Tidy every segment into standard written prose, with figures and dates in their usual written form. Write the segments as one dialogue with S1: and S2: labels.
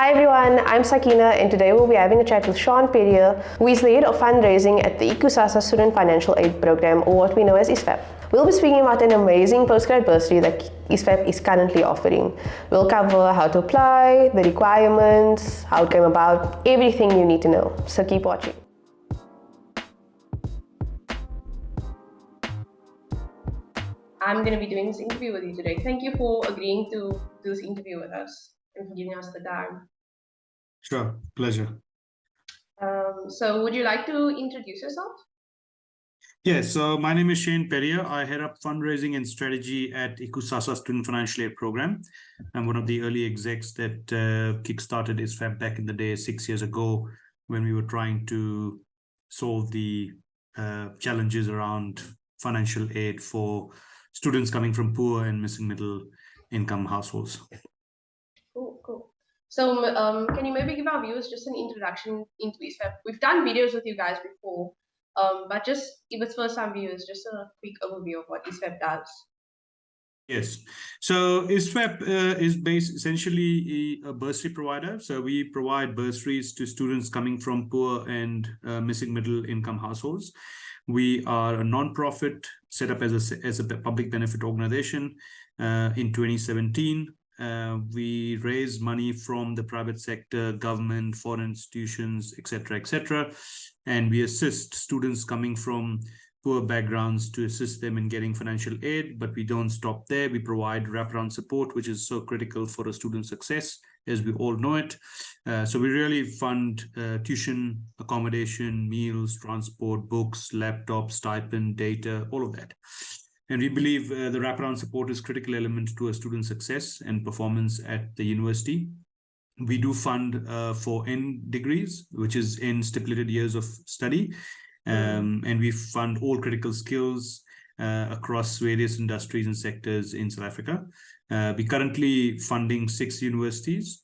S1: Hi everyone, I'm Sakina and today we'll be having a chat with Shaun Perrier, who is the Head of Fundraising at the Ikusasa Student Financial Aid Program, or what we know as ISFAP. We'll be speaking about an amazing postgrad bursary that ISFAP is currently offering. We'll cover how to apply, the requirements, how it came about, everything you need to know. So keep watching. I'm going to be doing this interview with you today. Thank you for agreeing to do this interview with us and for giving us the time.
S2: Sure, pleasure.
S1: So would you like to introduce yourself?
S2: Yes, so my name is Shaun Perrier. I head up fundraising and strategy at Ikusasa Student Financial Aid Program. I'm one of the early execs that kickstarted ISFAP back in the day 6 years ago when we were trying to solve the challenges around financial aid for students coming from poor and missing middle income households.
S1: Cool. So can you maybe give our viewers just an introduction into ISFAP? We've done videos with you guys before, but just if it's first time viewers, just a quick overview of what ISFAP does.
S2: Yes, so ISFAP is based essentially a bursary provider. So we provide bursaries to students coming from poor and missing middle income households. We are a non-profit set up as a public benefit organization in 2017. We raise money from the private sector, government, foreign institutions, etc., and we assist students coming from poor backgrounds to assist them in getting financial aid. But we don't stop there. We provide wraparound support, which is so critical for a student's success, as we all know it. So we really fund tuition, accommodation, meals, transport, books, laptops, stipend, data, all of that. And we believe the wraparound support is a critical element to a student's success and performance at the university. We do fund for N degrees, which is in stipulated years of study. And we fund all critical skills across various industries and sectors in South Africa. We're currently funding 6 universities,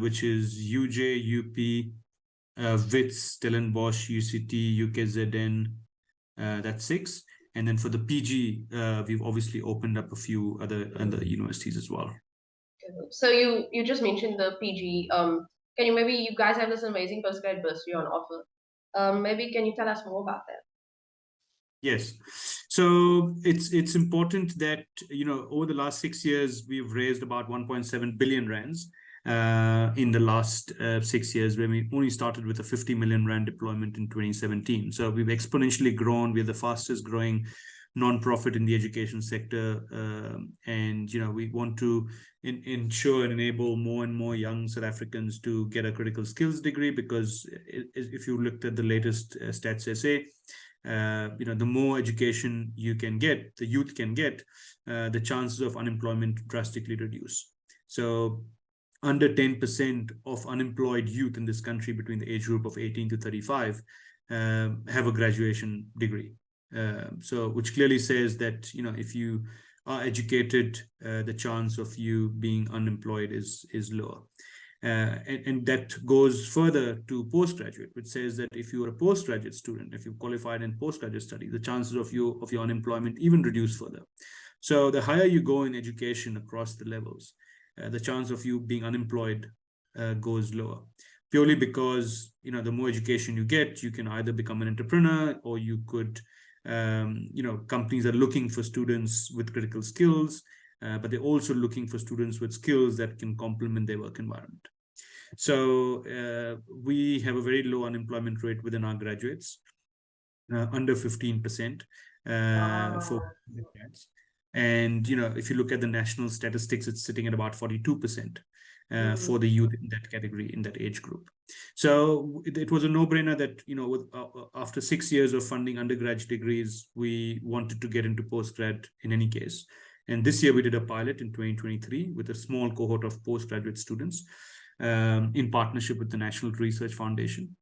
S2: which is UJ, UP, WITS, Stellenbosch, UCT, UKZN, that's 6. And then for the PG, we've obviously opened up a few other universities as well.
S1: So you just mentioned the PG. Can you guys have this amazing postgrad bursary on offer? Maybe can you tell us more about that?
S2: Yes, so it's important that, over the last 6 years, we've raised about 1.7 billion rands in the last 6 years, when we only started with a 50 million rand deployment in 2017. So we've exponentially grown. We're the fastest growing non-profit in the education sector, and we want to ensure and enable more and more young South Africans to get a critical skills degree, because if you looked at the latest stats SA, the more education you can get, the youth can get, the chances of unemployment drastically reduce. So under 10% of unemployed youth in this country between the age group of 18 to 35 have a graduation degree. So which clearly says that, if you are educated, the chance of you being unemployed is lower. And that goes further to postgraduate, which says that if you're a postgraduate student, if you've qualified in postgraduate studies, the chances of your unemployment even reduce further. So the higher you go in education across the levels, the chance of you being unemployed goes lower, purely because the more education you get, you can either become an entrepreneur, or you could companies are looking for students with critical skills, but they're also looking for students with skills that can complement their work environment. So we have a very low unemployment rate within our graduates, under 15% for graduates. And if you look at the national statistics, it's sitting at about 42% for the youth in that category, in that age group. So it was a no-brainer that after 6 years of funding undergraduate degrees, we wanted to get into postgrad in any case. And this year we did a pilot in 2023 with a small cohort of postgraduate students in partnership with the National Research Foundation.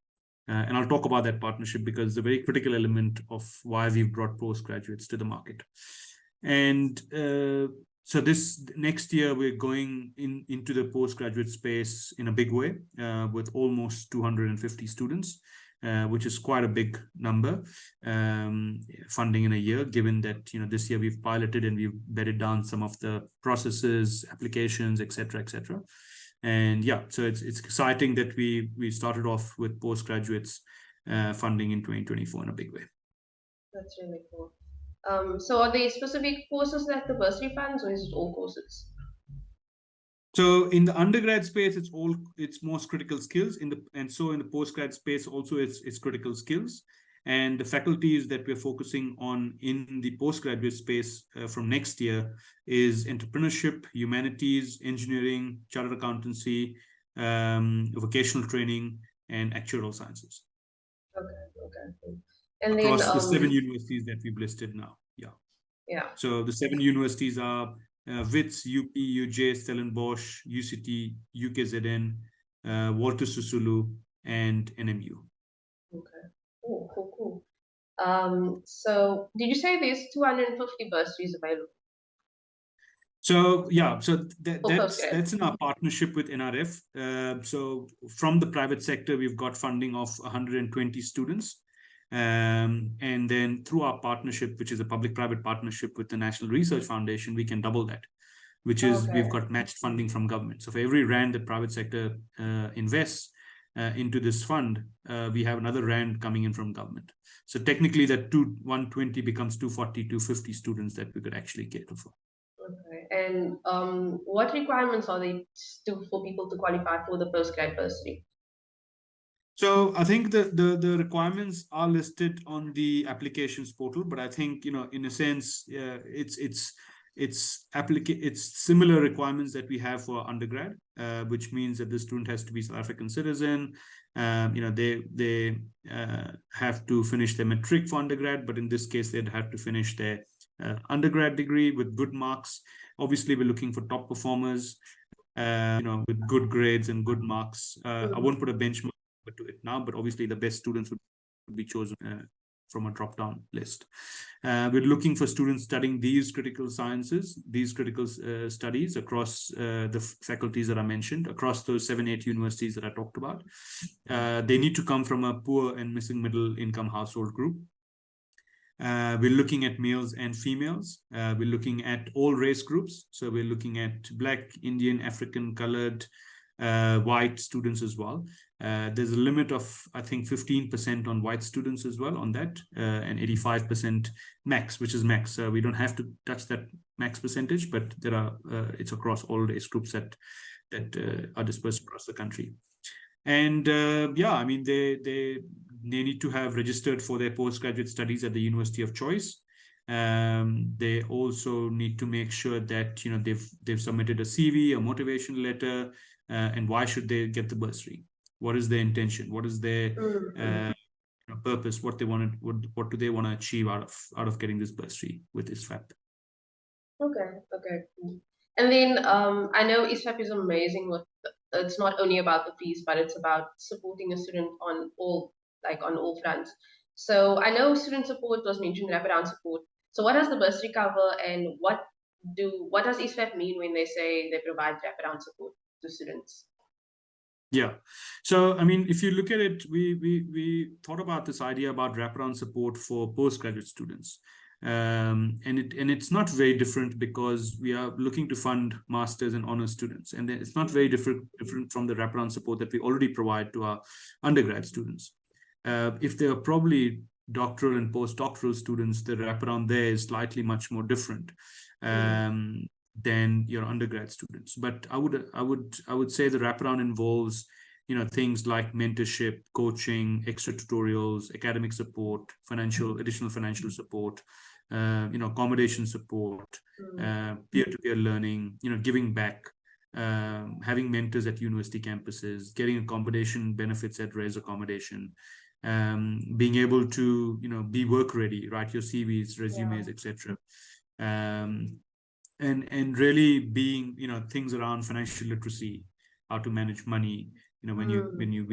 S2: And I'll talk about that partnership because it's a very critical element of why we've brought postgraduates to the market. And so this next year, we're going into the postgraduate space in a big way with almost 250 students, which is quite a big number, funding in a year, given that this year we've piloted and we've bedded down some of the processes, applications, etc. And yeah, so it's exciting that we started off with postgraduates funding in 2024 in a big way.
S1: That's really cool. So are there specific courses that the bursary funds, or is it all courses?
S2: So in the undergrad space, it's most critical skills. In the postgrad space also it's critical skills. And the faculties that we're focusing on in the postgraduate space from next year is entrepreneurship, humanities, engineering, chartered accountancy, vocational training, and actuarial sciences.
S1: Okay. And
S2: across
S1: then
S2: the 7 universities that we've listed now.
S1: Yeah.
S2: So the 7 universities are WITS, UP, UJ, Stellenbosch, UCT, UKZN, Walter Sisulu, and NMU.
S1: Okay. Oh, cool. So did you say there's 250 bursaries available?
S2: So yeah, so that's in our
S1: postgrad.
S2: partnership with NRF. So from the private sector, we've got funding of 120 students. And then through our partnership, which is a public-private partnership with the National Research Foundation, we can double that, which is we've got matched funding from government. So for every rand that private sector invests into this fund, we have another rand coming in from government. So technically that 120 becomes 240, 250 students that we could actually cater for.
S1: Okay. And what requirements are there for people to qualify for the postgrad bursary?
S2: So I think the requirements are listed on the applications portal, but I think, in a sense, it's similar requirements that we have for undergrad, which means that the student has to be South African citizen. They have to finish their matric for undergrad, but in this case, they'd have to finish their undergrad degree with good marks. Obviously, we're looking for top performers, with good grades and good marks. I won't put a benchmark to it now, but obviously the best students would be chosen from a drop-down list. We're looking for students studying these critical sciences, these critical studies across the faculties that I mentioned, across those 7-8 universities that I talked about. They need to come from a poor and missing middle income household group. We're looking at males and females. We're looking at all race groups. So we're looking at Black, Indian, African, colored, white students as well. There's a limit of, I think, 15% on white students as well on that, and 85% max, which is max. We don't have to touch that max percentage, but there are it's across all race groups that are dispersed across the country. And yeah, I mean, they need to have registered for their postgraduate studies at the university of choice. They also need to make sure that they've submitted a CV, a motivation letter, and why should they get the bursary? What is their intention? What is their purpose? What do they want to achieve out of getting this bursary with ISFAP?
S1: Okay, cool. And then I know ISFAP is amazing with, it's not only about the fees, but it's about supporting a student on all fronts. So I know student support was mentioned, wraparound support. So what does the bursary cover, and what does ISFAP mean when they say they provide wraparound support to students?
S2: Yeah. So, I mean, if you look at it, we thought about this idea about wraparound support for postgraduate students. And it's not very different because we are looking to fund masters and honors students. And it's not very different from the wraparound support that we already provide to our undergrad students. If they are probably doctoral and postdoctoral students, the wraparound there is slightly much more different than your undergrad students. But I would say the wraparound involves things like mentorship, coaching, extra tutorials, academic support, additional financial support, accommodation support, peer-to-peer learning, giving back, having mentors at university campuses, getting accommodation benefits at res accommodation, being able to be work ready, write your CVs, resumes, etc. And really being things around financial literacy, how to manage money, when you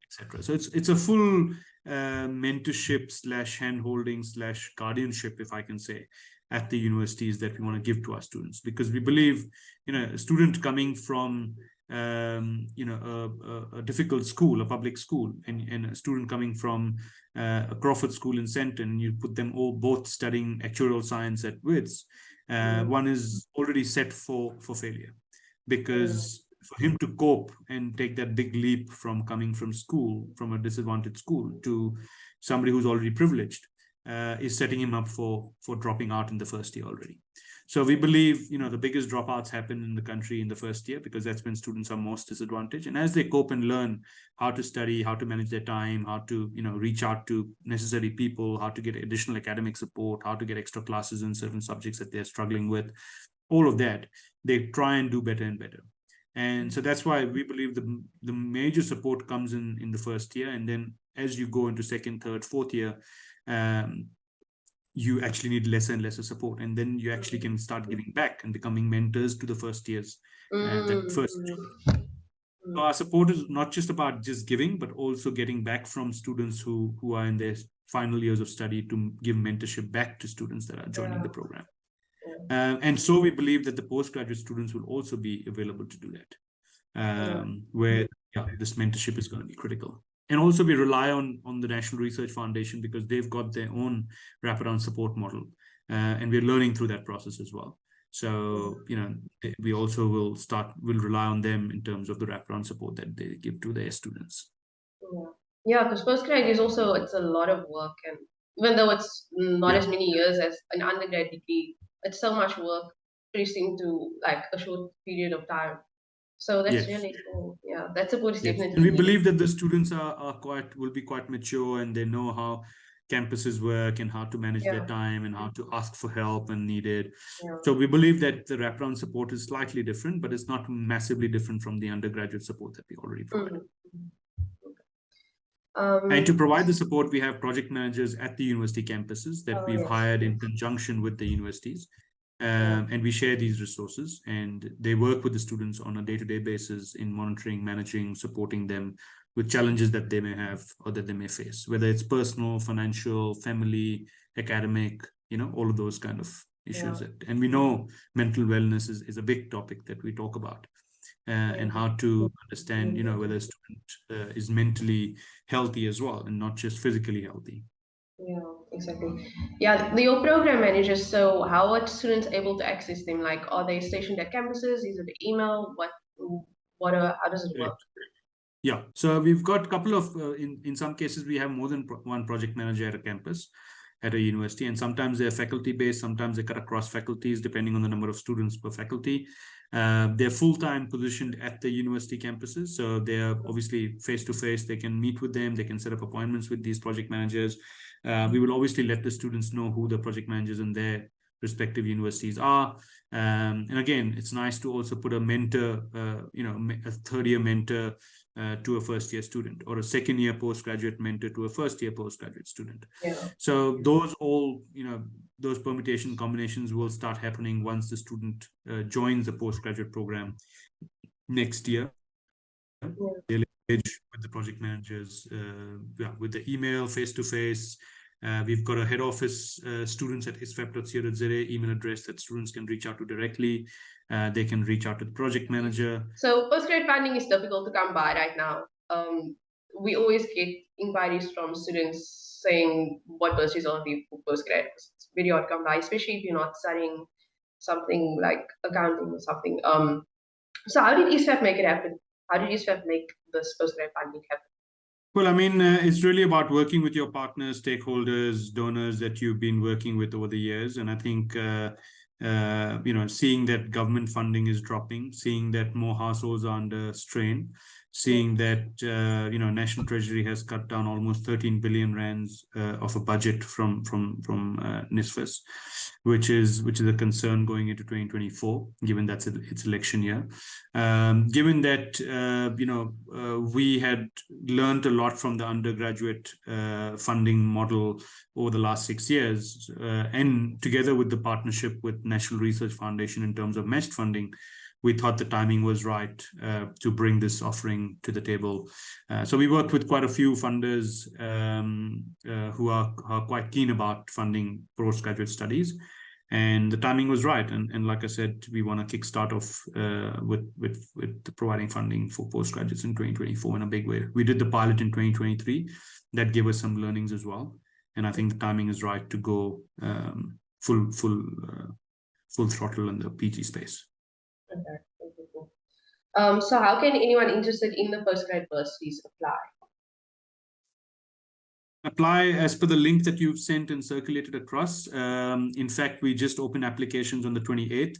S2: etc. So it's a full mentorship / hand-holding / guardianship, if I can say, at the universities that we want to give to our students, because we believe a student coming from a difficult school, a public school, and a student coming from a Crawford school in Centon, you put them both studying actuarial science at WITS, one is already set for failure, because for him to cope and take that big leap from coming from school, from a disadvantaged school, to somebody who's already privileged, is setting him up for dropping out in the first year already. So we believe, the biggest dropouts happen in the country in the first year, because that's when students are most disadvantaged. And as they cope and learn how to study, how to manage their time, how to, reach out to necessary people, how to get additional academic support, how to get extra classes in certain subjects that they're struggling with, all of that, they try and do better and better. And so that's why we believe the major support comes in the first year. And then as you go into second, third, fourth year, you actually need lesser and lesser support, and then you actually can start giving back and becoming mentors to the first years. That first, so our support is not just about just giving, but also getting back from students who are in their final years of study, to give mentorship back to students that are joining the program. And so we believe that the postgraduate students will also be available to do that, where this mentorship is going to be critical. And also we rely on the National Research Foundation, because they've got their own wraparound support model, and we're learning through that process as well. So, we also will rely on them in terms of the wraparound support that they give to their students.
S3: Yeah, because postgrad is also, it's a lot of work, and even though it's not as many years as an undergrad degree, it's so much work pressed into like a short period of time. So that's really cool. Yeah, that support is definitely.
S2: And we believe that the students will be quite mature, and they know how campuses work and how to manage their time and how to ask for help when needed. So we believe that the wraparound support is slightly different, but it's not massively different from the undergraduate support that we already provide. And to provide the support, we have project managers at the university campuses that we've hired in conjunction with the universities. And we share these resources, and they work with the students on a day-to-day basis in monitoring, managing, supporting them with challenges that they may have or that they may face, whether it's personal, financial, family, academic, all of those kind of issues. And we know mental wellness is a big topic that we talk about, and how to understand, whether a student is mentally healthy as well, and not just physically healthy.
S3: Yeah, exactly. Yeah, your program managers, so how are students able to access them? Like, are they stationed at campuses? Is it email? How does it work?
S2: Yeah, so we've got a couple of, in some cases, we have more than one project manager at a campus, at a university, and sometimes they're faculty-based, sometimes they cut across faculties, depending on the number of students per faculty. They're full-time positioned at the university campuses, so they're obviously face-to-face. They can meet with them, they can set up appointments with these project managers. We will obviously let the students know who the project managers in their respective universities are. And again, it's nice to also put a mentor, a third-year mentor to a first-year student, or a second-year postgraduate mentor to a first-year postgraduate student. So those those permutation combinations will start happening once the student joins the postgraduate program next year. They'll engage with the project managers, with the email, face-to-face. We've got a head office students at isfap.co.za email address that students can reach out to directly. They can reach out to the project manager.
S3: So postgrad funding is difficult to come by right now. We always get inquiries from students saying what bursaries are for postgrad. It's very hard to come by, especially if you're not studying something like accounting or something. So how did ISFAP make it happen? How did ISFAP make this postgrad funding happen?
S2: Well, I mean, it's really about working with your partners, stakeholders, donors that you've been working with over the years. And I think, seeing that government funding is dropping, seeing that more households are under strain, seeing that, National Treasury has cut down almost 13 billion rands of a budget from NSFAS, which is a concern going into 2024, given that's its election year. Given that, we had learned a lot from the undergraduate funding model over the last 6 years, and together with the partnership with National Research Foundation in terms of meshed funding, we thought the timing was right to bring this offering to the table. So we worked with quite a few funders who are quite keen about funding postgraduate studies, and the timing was right. And like I said, we want to kickstart off with providing funding for postgraduates in 2024 in a big way. We did the pilot in 2023. That gave us some learnings as well. And I think the timing is right to go full throttle in the PG space.
S3: Okay, cool. So how can anyone interested in the postgrad bursaries apply?
S2: Apply as per the link that you've sent and circulated across. In fact, we just opened applications on the 28th.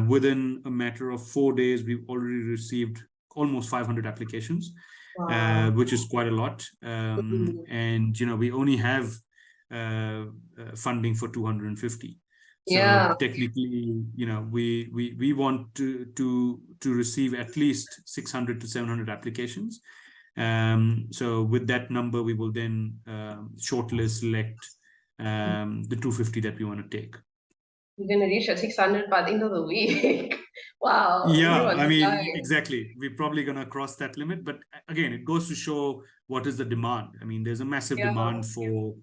S2: Within a matter of 4 days, we've already received almost 500 applications,
S3: Wow.
S2: which is quite a lot. And, you know, we only have funding for 250. So
S3: Yeah.
S2: technically, you know, we want to receive at least 600 to 700 applications. So with that number, we will then shortlist, select the 250 that we want to take.
S3: You're going to reach at 600 by the end of the week. Wow.
S2: Yeah,
S3: Everyone's
S2: I mean,
S3: applying.
S2: exactly. We're probably going to cross that limit. But again, it goes to show what is the demand. I mean, there's a massive demand for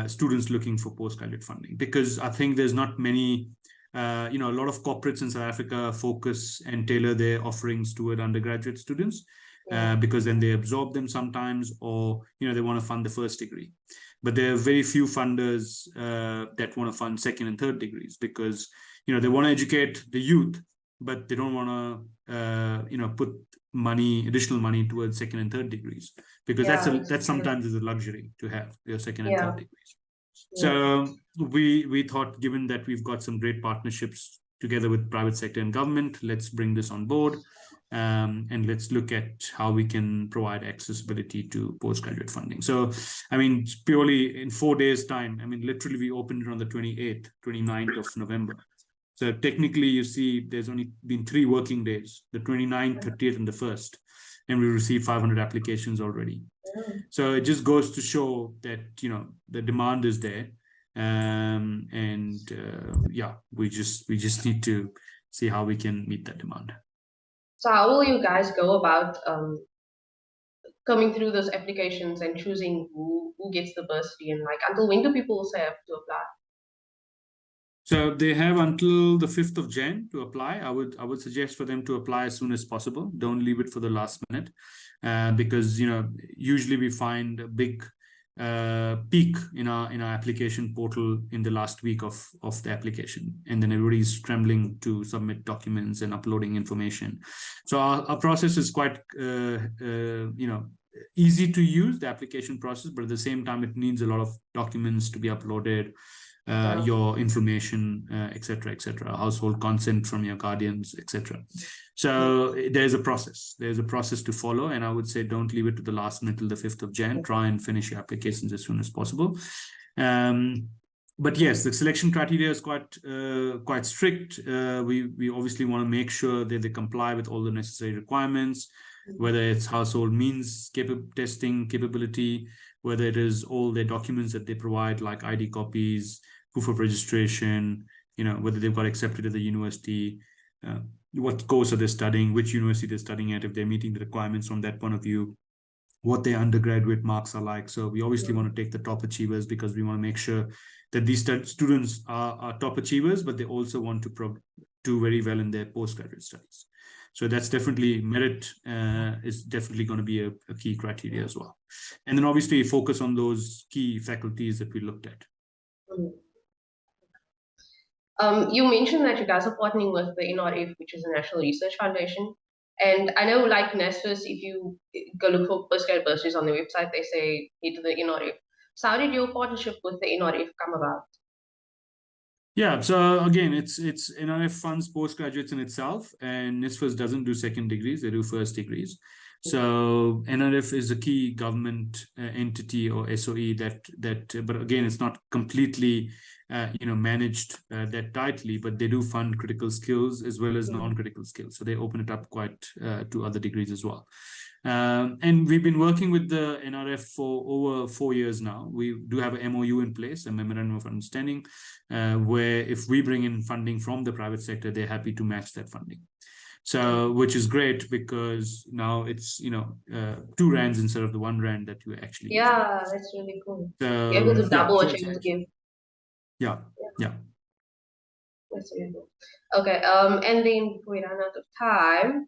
S2: students looking for postgraduate funding, because I think there's not many, you know, a lot of corporates in South Africa focus and tailor their offerings toward undergraduate students. Because then they absorb them sometimes, or, you know, they want to fund the first degree. But there are very few funders that want to fund second and third degrees, because, you know, they want to educate the youth, but they don't want to, you know, put additional money towards second and third degrees, because that sometimes is a luxury to have your second and third degrees. So we thought, given that we've got some great partnerships together with private sector and government, let's bring this on board. And let's look at how we can provide accessibility to postgraduate funding. So, I mean, purely in 4 days' time, I mean, literally we opened it on the 28th, 29th of November. So technically, you see, there's only been 3 working days, the 29th, 30th, and the 1st, and we received 500 applications already. So it just goes to show that, you know, the demand is there. Yeah, we just need to see how we can meet that demand.
S3: So how will you guys go about coming through those applications and choosing who gets the bursary, and like until when do people say have to apply?
S2: So they have until the 5th of Jan to apply. I would suggest for them to apply as soon as possible. Don't leave it for the last minute, because, you know, usually we find a big peak in our application portal in the last week of the application, and then everybody's scrambling to submit documents and uploading information. So our process is quite you know, easy to use, the application process, but at the same time it needs a lot of documents to be uploaded, your information, etc., household consent from your guardians, etc. So there's a process to follow, and I would say don't leave it to the last minute till the 5th of Jan. Try and finish your applications as soon as possible. But yes, the selection criteria is quite strict. We obviously want to make sure that they comply with all the necessary requirements, whether it's household means testing capability, whether it is all their documents that they provide, like ID copies, proof of registration, you know, whether they've got accepted at the university, what course are they studying, which university they're studying at, if they're meeting the requirements from that point of view, what their undergraduate marks are like. So we obviously want to take the top achievers, because we want to make sure that these students are top achievers, but they also want to do very well in their postgraduate studies. So that's definitely, merit is definitely going to be a key criteria as well. And then obviously focus on those key faculties that we looked at.
S3: You mentioned that you guys are partnering with the NRF, which is the National Research Foundation. And I know, like NSFAS, if you go look for postgrad bursaries on the website, they say head to the NRF. So how did your partnership with the NRF come about?
S2: Yeah, so again, it's NRF funds postgraduates in itself, and NSFAS doesn't do second degrees, they do first degrees. So NRF is a key government entity or SOE that, but again, it's not completely you know, managed that tightly, but they do fund critical skills as well as non-critical skills. So they open it up quite to other degrees as well. And we've been working with the NRF for over 4 years now. We do have an MOU in place, a memorandum of understanding, where if we bring in funding from the private sector, they're happy to match that funding. So, which is great, because now it's, you know, 2 rands instead of the 1 rand that you actually
S3: using. That's really cool.
S2: So,
S3: you're able to double what you're able to give.
S2: Yeah.
S3: That's really cool. Okay, and then we run out of time.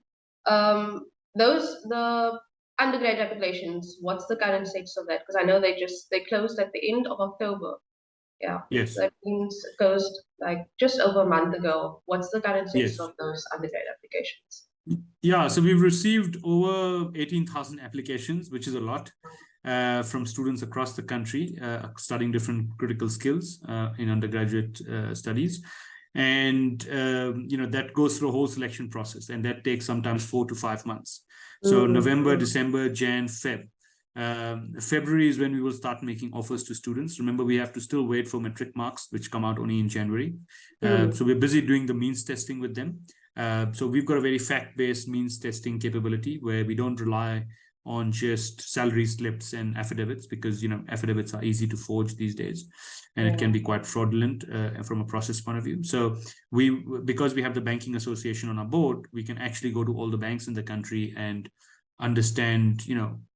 S3: The undergrad applications, what's the current status of that? Because I know they closed at the end of October. Yeah.
S2: Yes.
S3: That means it closed like just over a month ago. What's the current status of those undergrad applications?
S2: Yeah, so we've received over 18,000 applications, which is a lot, from students across the country studying different critical skills in undergraduate studies. And, that goes through a whole selection process, and that takes sometimes 4 to 5 months. So November, December, Jan, Feb. February is when we will start making offers to students. Remember, we have to still wait for metric marks, which come out only in January. So we're busy doing the means testing with them. So we've got a very fact-based means testing capability where we don't rely on just salary slips and affidavits, because affidavits are easy to forge these days, and it can be quite fraudulent from a process point of view. So because we have the Banking Association on our board, we can actually go to all the banks in the country and understand,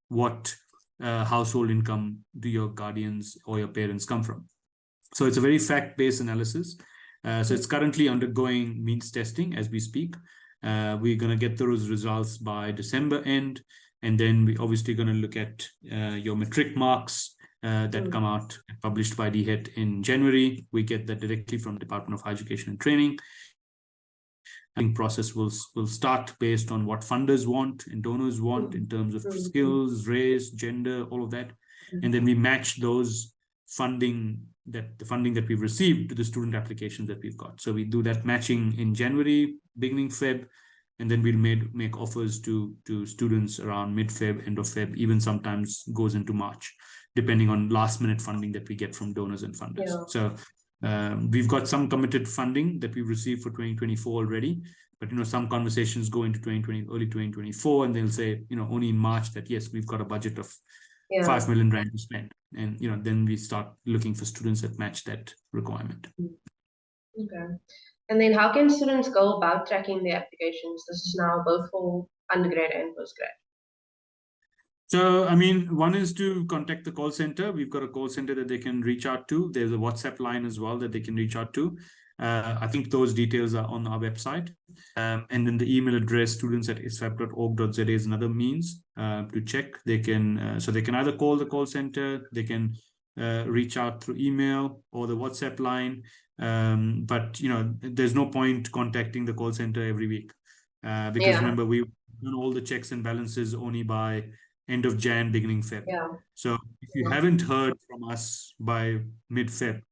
S2: what household income do your guardians or your parents come from. So it's a very fact-based analysis. So it's currently undergoing means testing as we speak. We're going to get those results by December end. And then we're obviously going to look at your metric marks that come out, published by DHET in January. We get that directly from Department of Higher Education and Training. The process will start based on what funders want and donors want in terms of skills, race, gender, all of that. And then we match those the funding that we've received to the student applications that we've got. So we do that matching in January, beginning Feb, and then we'll make offers to students around mid-Feb, end of Feb, even sometimes goes into March, depending on last-minute funding that we get from donors and funders. So we've got some committed funding that we've received for 2024 already, but some conversations go into early 2024, and they'll say only in March that yes, we've got a budget of 5 million rand to spend, and then we start looking for students that match that requirement.
S3: Okay. And then how can students go about tracking their applications? This is now both for undergrad and postgrad.
S2: So, one is to contact the call center. We've got a call center that they can reach out to. There's a WhatsApp line as well that they can reach out to. I think those details are on our website. And then the email address, students@isfap.org.za, is another means to check. They can, so they can either call the call center, they can reach out through email or the WhatsApp line. But, there's no point contacting the call center every week. Because remember, we do all the checks and balances only by end of Jan, beginning Feb. So if you haven't heard from us by mid-Feb,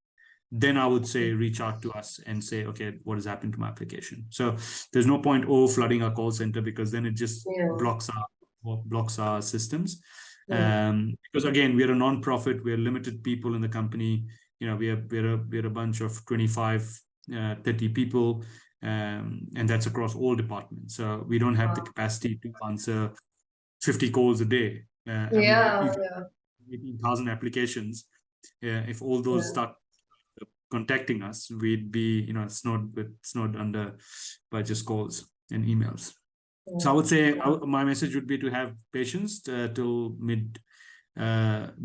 S2: then I would say reach out to us and say, okay, what has happened to my application? So there's no point flooding our call center, because then it just blocks our systems. Because again, we're a non-profit, we're limited people in the company. We're a bunch of 25, 30 people, and that's across all departments. So we don't have the capacity to answer 50 calls a day. 18,000 applications. If all those start contacting us, we'd be, snowed under by just calls and emails. So I would say my message would be to have patience till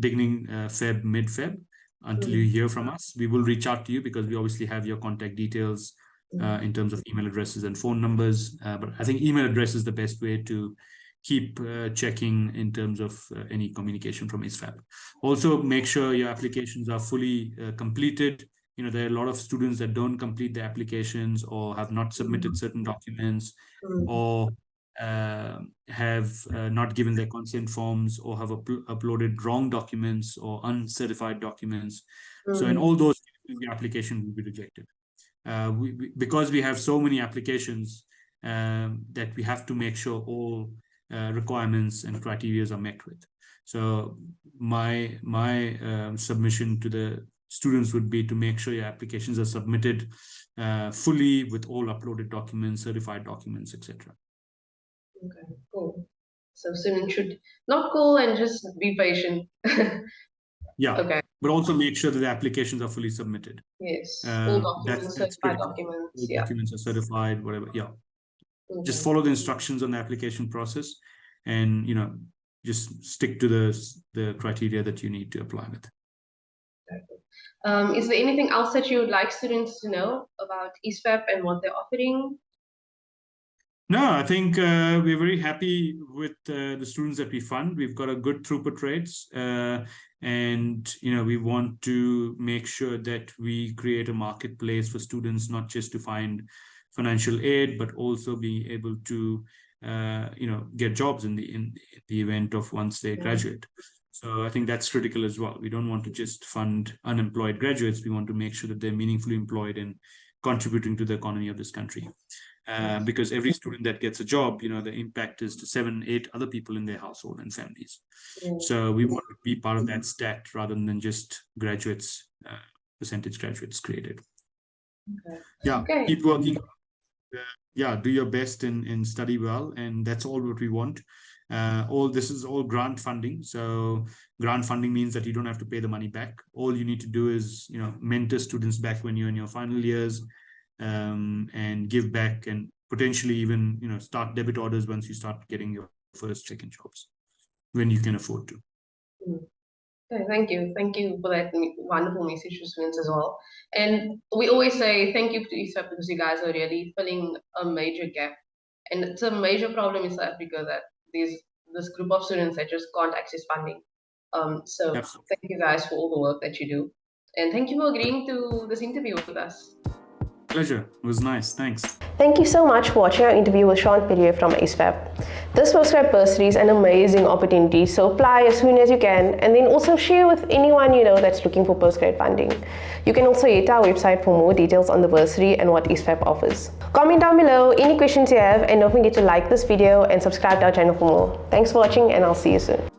S2: beginning Feb, mid-Feb, until you hear from us. We will reach out to you because we obviously have your contact details in terms of email addresses and phone numbers. But I think email address is the best way to keep checking in terms of any communication from ISFAP. Also, make sure your applications are fully completed. There are a lot of students that don't complete their applications or have not submitted certain documents, or have not given their consent forms, or have uploaded wrong documents or uncertified documents. So in all those cases, the application will be rejected. Because we have so many applications, that we have to make sure all requirements and criteria are met with. So my submission to the students would be to make sure your applications are submitted fully with all uploaded documents, certified documents, etc.
S3: Okay, cool. So students should not call and just be patient. Okay.
S2: But also make sure that the applications are fully submitted.
S3: Yes. All documents, certified documents.
S2: All documents are certified, whatever. Just follow the instructions on the application process, and just stick to the criteria that you need to apply with.
S3: Is there anything else that you would like students to know about ISFAP and what they're offering?
S2: No, I think we're very happy with the students that we fund. We've got a good throughput rates, and we want to make sure that we create a marketplace for students, not just to find financial aid, but also being able to get jobs in the event of once they graduate. So I think that's critical as well. We don't want to just fund unemployed graduates. We want to make sure that they're meaningfully employed and contributing to the economy of this country. Because every student that gets a job, the impact is to 7, 8 other people in their household and families. So we want to be part of that stack rather than just graduates, percentage graduates created. Keep working. Do your best and study well, and that's all what we want. This is all grant funding. So grant funding means that you don't have to pay the money back. All you need to do is mentor students back when you're in your final years, and give back, and potentially even start debit orders once you start getting your first check-in jobs when you can afford to.
S3: Okay, thank you for that wonderful message to students as well. And we always say thank you to ISFAP because you guys are really filling a major gap, and it's a major problem in South Africa that there's this group of students that just can't access funding. So
S2: Absolutely.
S3: thank you guys for all the work that you do, and thank you for agreeing to this interview with us.
S2: Pleasure. It was nice. Thanks.
S1: Thank you so much for watching our interview with Shaun Perrier from ISFAP. This postgrad bursary is an amazing opportunity, so apply as soon as you can, and then also share with anyone you know that's looking for postgrad funding. You can also hit our website for more details on the bursary and what ISFAP offers. Comment down below any questions you have, and don't forget to like this video and subscribe to our channel for more. Thanks for watching, and I'll see you soon.